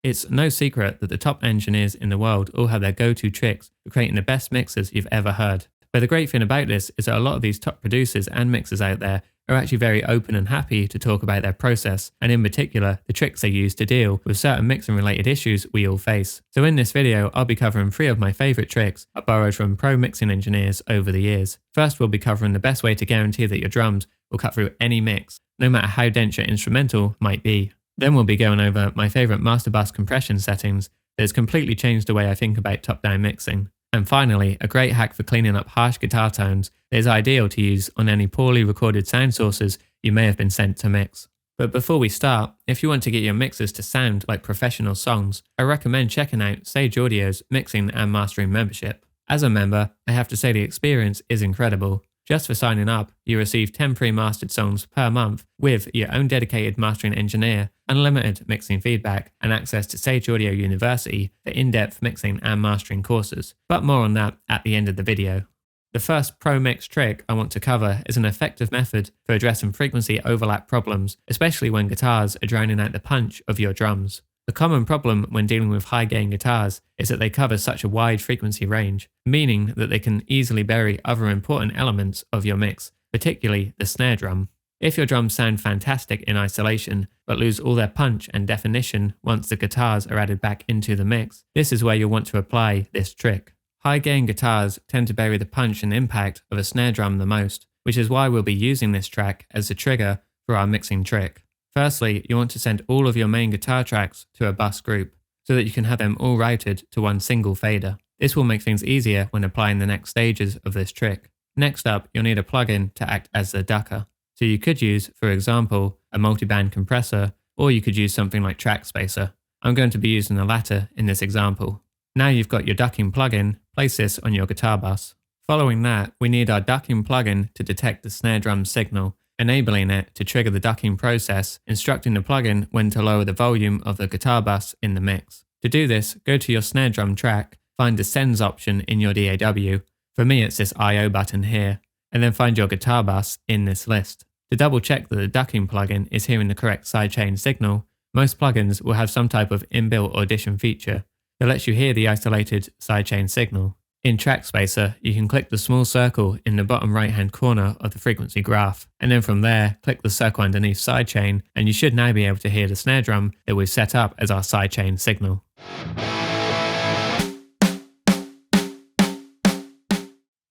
It's no secret that the top engineers in the world all have their go-to tricks for creating the best mixes you've ever heard. But the great thing about this is that a lot of these top producers and mixers out there are actually very open and happy to talk about their process, and in particular, the tricks they use to deal with certain mixing related issues we all face. So in this video, I'll be covering 3 of my favourite tricks I borrowed from pro mixing engineers over the years. First, we'll be covering the best way to guarantee that your drums will cut through any mix, no matter how dense your instrumental might be. Then we'll be going over my favourite master bus compression settings that has completely changed the way I think about top-down mixing. And finally, a great hack for cleaning up harsh guitar tones that is ideal to use on any poorly recorded sound sources you may have been sent to mix. But before we start, if you want to get your mixes to sound like professional songs, I recommend checking out Sage Audio's Mixing and Mastering membership. As a member, I have to say the experience is incredible. Just for signing up, you receive 10 pre-mastered songs per month with your own dedicated mastering engineer, unlimited mixing feedback, and access to Sage Audio University for in-depth mixing and mastering courses. But more on that at the end of the video. The first pro mix trick I want to cover is an effective method for addressing frequency overlap problems, especially when guitars are drowning out the punch of your drums. The common problem when dealing with high gain guitars is that they cover such a wide frequency range, meaning that they can easily bury other important elements of your mix, particularly the snare drum. If your drums sound fantastic in isolation, but lose all their punch and definition once the guitars are added back into the mix, this is where you'll want to apply this trick. High gain guitars tend to bury the punch and impact of a snare drum the most, which is why we'll be using this track as the trigger for our mixing trick. Firstly, you want to send all of your main guitar tracks to a bus group, so that you can have them all routed to one single fader. This will make things easier when applying the next stages of this trick. Next up, you'll need a plugin to act as the ducker. So you could use, for example, a multiband compressor, or you could use something like Trackspacer. I'm going to be using the latter in this example. Now you've got your ducking plugin, place this on your guitar bus. Following that, we need our ducking plugin to detect the snare drum signal, enabling it to trigger the ducking process, instructing the plugin when to lower the volume of the guitar bus in the mix. To do this, go to your snare drum track, find the sends option in your DAW, for me it's this I/O button here, and then find your guitar bus in this list. To double check that the ducking plugin is hearing the correct sidechain signal, most plugins will have some type of inbuilt audition feature that lets you hear the isolated sidechain signal. In Trackspacer, you can click the small circle in the bottom right hand corner of the frequency graph, and then from there, click the circle underneath sidechain, and you should now be able to hear the snare drum that we've set up as our sidechain signal.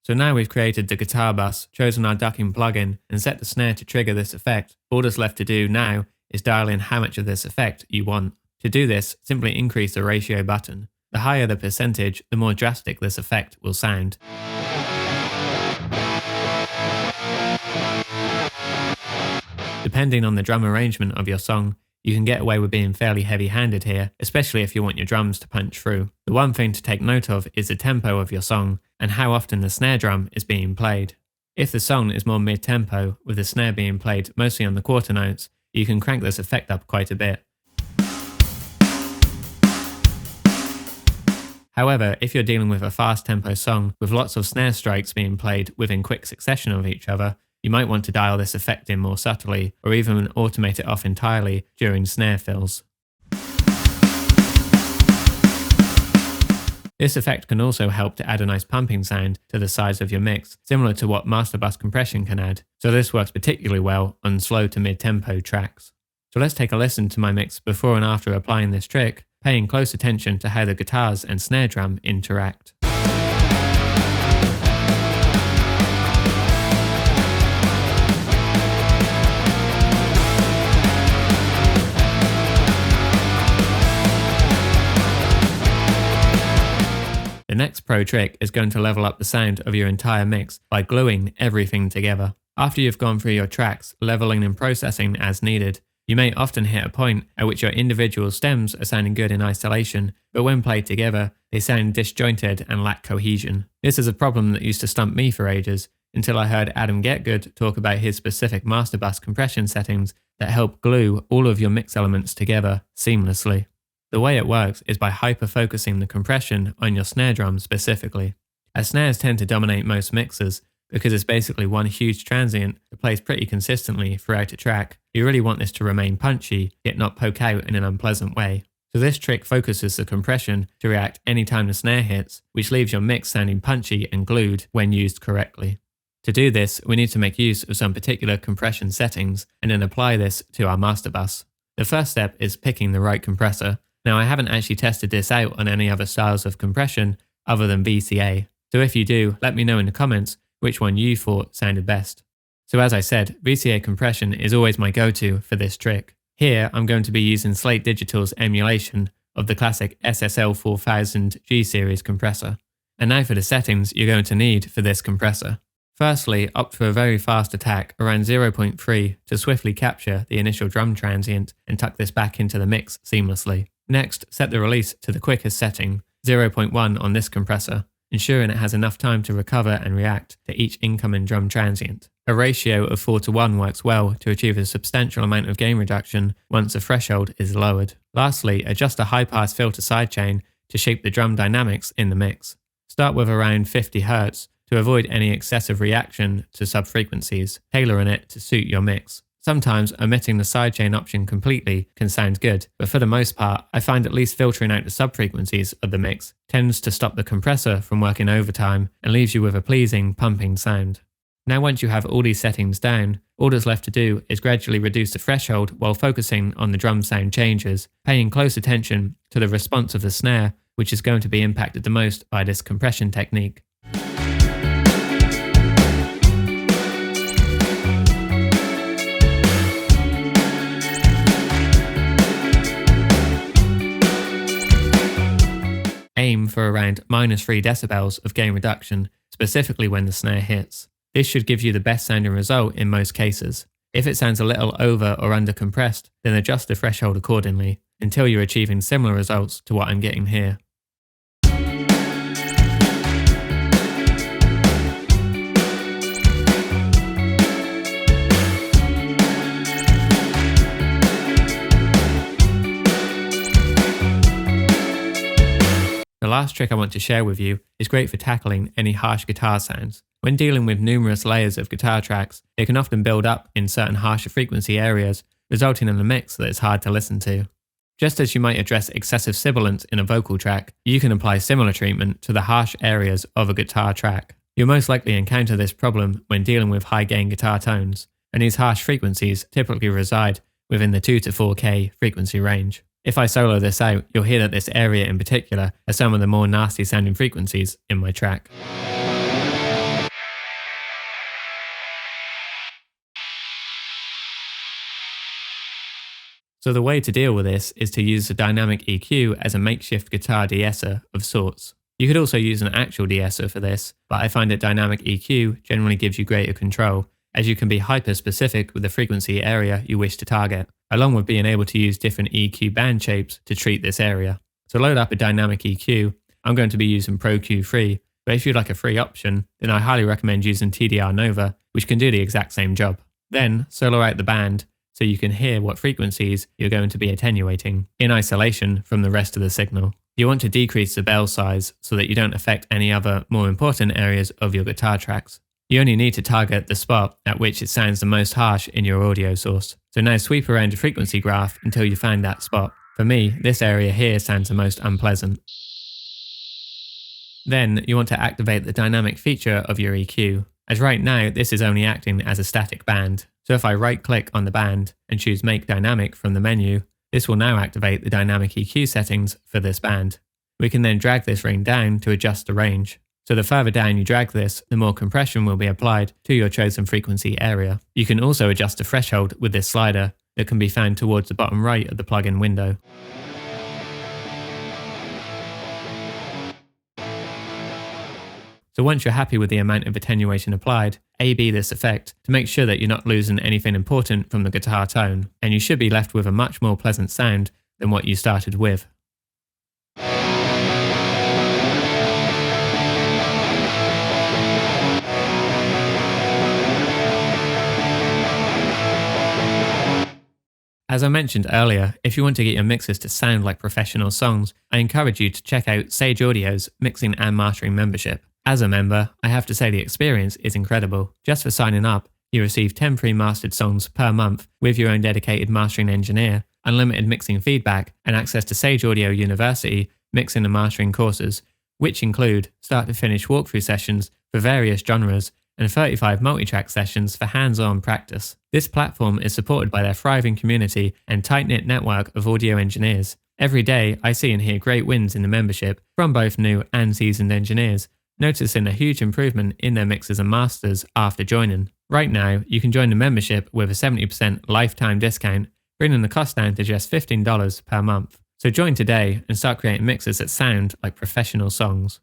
So now we've created the guitar bus, chosen our ducking plugin, and set the snare to trigger this effect. All that's left to do now is dial in how much of this effect you want. To do this, simply increase the ratio button. The higher the percentage, the more drastic this effect will sound. Depending on the drum arrangement of your song, you can get away with being fairly heavy-handed here, especially if you want your drums to punch through. The one thing to take note of is the tempo of your song and how often the snare drum is being played. If the song is more mid-tempo, with the snare being played mostly on the quarter notes, you can crank this effect up quite a bit. However, if you're dealing with a fast tempo song with lots of snare strikes being played within quick succession of each other, you might want to dial this effect in more subtly, or even automate it off entirely during snare fills. This effect can also help to add a nice pumping sound to the sides of your mix, similar to what master bus compression can add, so this works particularly well on slow to mid-tempo tracks. So let's take a listen to my mix before and after applying this trick, paying close attention to how the guitars and snare drum interact. The next pro trick is going to level up the sound of your entire mix by gluing everything together. After you've gone through your tracks, leveling and processing as needed, you may often hit a point at which your individual stems are sounding good in isolation, but when played together, they sound disjointed and lack cohesion. This is a problem that used to stump me for ages, until I heard Adam Getgood talk about his specific master bus compression settings that help glue all of your mix elements together seamlessly. The way it works is by hyper-focusing the compression on your snare drum specifically. As snares tend to dominate most mixes, because it's basically one huge transient that plays pretty consistently throughout a track, you really want this to remain punchy, yet not poke out in an unpleasant way. So this trick focuses the compression to react anytime the snare hits, which leaves your mix sounding punchy and glued when used correctly. To do this, we need to make use of some particular compression settings and then apply this to our master bus. The first step is picking the right compressor. Now I haven't actually tested this out on any other styles of compression other than VCA, so if you do, let me know in the comments which one you thought sounded best. So as I said, VCA compression is always my go-to for this trick. Here I'm going to be using Slate Digital's emulation of the classic SSL 4000 G series compressor. And now for the settings you're going to need for this compressor. Firstly, opt for a very fast attack around 0.3 to swiftly capture the initial drum transient and tuck this back into the mix seamlessly. Next, set the release to the quickest setting, 0.1 on this compressor, ensuring it has enough time to recover and react to each incoming drum transient. A ratio of 4:1 works well to achieve a substantial amount of gain reduction once the threshold is lowered. Lastly, adjust a high-pass filter sidechain to shape the drum dynamics in the mix. Start with around 50 Hz to avoid any excessive reaction to sub-frequencies, tailoring it to suit your mix. Sometimes omitting the sidechain option completely can sound good, but for the most part, I find at least filtering out the sub-frequencies of the mix tends to stop the compressor from working overtime and leaves you with a pleasing, pumping sound. Now once you have all these settings down, all that's left to do is gradually reduce the threshold while focusing on the drum sound changes, paying close attention to the response of the snare, which is going to be impacted the most by this compression technique. Aim for around -3 decibels of gain reduction, specifically when the snare hits. This should give you the best sounding result in most cases. If it sounds a little over or under compressed, then adjust the threshold accordingly, until you're achieving similar results to what I'm getting here. The last trick I want to share with you is great for tackling any harsh guitar sounds. When dealing with numerous layers of guitar tracks, they can often build up in certain harsher frequency areas, resulting in a mix that is hard to listen to. Just as you might address excessive sibilance in a vocal track, you can apply similar treatment to the harsh areas of a guitar track. You'll most likely encounter this problem when dealing with high-gain guitar tones, and these harsh frequencies typically reside within the 2 to 4K frequency range. If I solo this out, you'll hear that this area in particular are some of the more nasty sounding frequencies in my track. So the way to deal with this is to use the dynamic EQ as a makeshift guitar de-esser of sorts. You could also use an actual de-esser for this, but I find that dynamic EQ generally gives you greater control, as you can be hyper-specific with the frequency area you wish to target, along with being able to use different EQ band shapes to treat this area. So load up a dynamic EQ. I'm going to be using Pro Q3, but if you'd like a free option, then I highly recommend using TDR Nova, which can do the exact same job. Then solo out the band so you can hear what frequencies you're going to be attenuating in isolation from the rest of the signal. You want to decrease the bell size so that you don't affect any other more important areas of your guitar tracks. You only need to target the spot at which it sounds the most harsh in your audio source. So now sweep around the frequency graph until you find that spot. For me, this area here sounds the most unpleasant. Then you want to activate the dynamic feature of your EQ, as right now this is only acting as a static band. So if I right click on the band and choose Make Dynamic from the menu, this will now activate the dynamic EQ settings for this band. We can then drag this ring down to adjust the range. So the further down you drag this, the more compression will be applied to your chosen frequency area. You can also adjust the threshold with this slider that can be found towards the bottom right of the plugin window. So once you're happy with the amount of attenuation applied, A/B this effect to make sure that you're not losing anything important from the guitar tone, and you should be left with a much more pleasant sound than what you started with. As I mentioned earlier, if you want to get your mixes to sound like professional songs, I encourage you to check out Sage Audio's Mixing and Mastering membership. As a member, I have to say the experience is incredible. Just for signing up, you receive 10 pre-mastered songs per month with your own dedicated mastering engineer, unlimited mixing feedback, and access to Sage Audio University mixing and mastering courses, which include start-to-finish walkthrough sessions for various genres and 35 multi-track sessions for hands-on practice. This platform is supported by their thriving community and tight-knit network of audio engineers. Every day, I see and hear great wins in the membership from both new and seasoned engineers, noticing a huge improvement in their mixes and masters after joining. Right now, you can join the membership with a 70% lifetime discount, bringing the cost down to just $15 per month. So join today and start creating mixes that sound like professional songs.